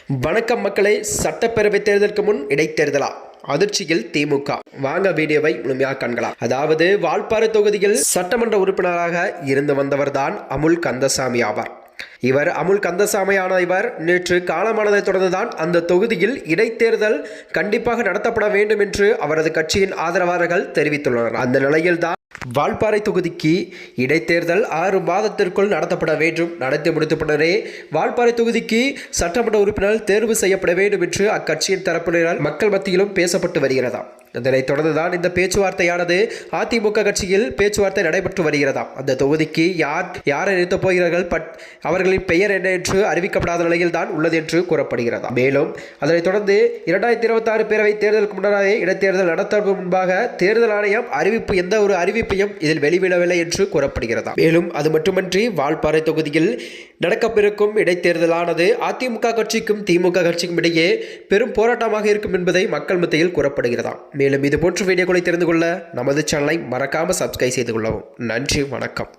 வணக்கம் மக்களே, சட்டப்பேரவை தேர்தலுக்கு முன் இடைத்தேர்தலா? அதிர்ச்சியில் திமுக. வாங்க வீடியோவை முழுமையாக காண்கலாம். அதாவது வால்பாறை தொகுதியில் சட்டமன்ற உறுப்பினராக இருந்து வந்தவர்தான் அமுல் கந்தசாமி ஆவார். இவர் அமுல் கந்தசாமியான இவர் நேற்று காலமானதை தொடர்ந்துதான் அந்த தொகுதியில் இடைத்தேர்தல் கண்டிப்பாக நடத்தப்பட வேண்டும் என்று அவரது கட்சியின் ஆதரவாளர்கள் தெரிவித்துள்ளனர். அந்த நிலையில்தான் வால்பாறை தொகுதிக்கு இடைத்தேர்தல் 6 மாதத்திற்குள் நடத்தப்பட வேண்டும். நடத்தி முடித்த பின்னரே வால்பாறை தொகுதிக்கு சட்டமன்ற உறுப்பினர் தேர்வு செய்யப்பட வேண்டும் என்று அக்கட்சியின் தரப்பினரால் மக்கள் மத்தியிலும் பேசப்பட்டு வருகிறதாம். இதனைத் தொடர்ந்துதான் இந்த பேச்சுவார்த்தையானது அதிமுக கட்சியில் பேச்சுவார்த்தை நடைபெற்று வருகிறதாம். அந்த தொகுதிக்கு யாரை நிறுத்தப் போகிறார்கள், அவர்களின் பெயர் என்ன என்று அறிவிக்கப்படாத நிலையில் தான் உள்ளது என்று கூறப்படுகிறதா. மேலும் அதனைத் தொடர்ந்து 2026 பேரவை தேர்தலுக்கு முன்னரே இடைத்தேர்தல் நடத்துவதற்கு முன்பாக தேர்தல் ஆணையம் எந்த ஒரு அறிவிப்பையும் இதில் வெளிவிடவில்லை என்று கூறப்படுகிறதா. மேலும் அது மட்டுமன்றி வால்பாறை தொகுதியில் நடக்கவிருக்கும் இடைத்தேர்தலானது அதிமுக கட்சிக்கும் திமுக கட்சிக்கும் இடையே பெரும் போராட்டமாக இருக்கும் என்பதை மக்கள் மத்தியில் கூறப்படுகிறதா. மேலும் இது போன்ற வீடியோக்களை தெரிந்து கொள்ள நமது சேனலை மறக்காமல் சப்ஸ்கிரைப் செய்து கொள்ளவும். நன்றி, வணக்கம்.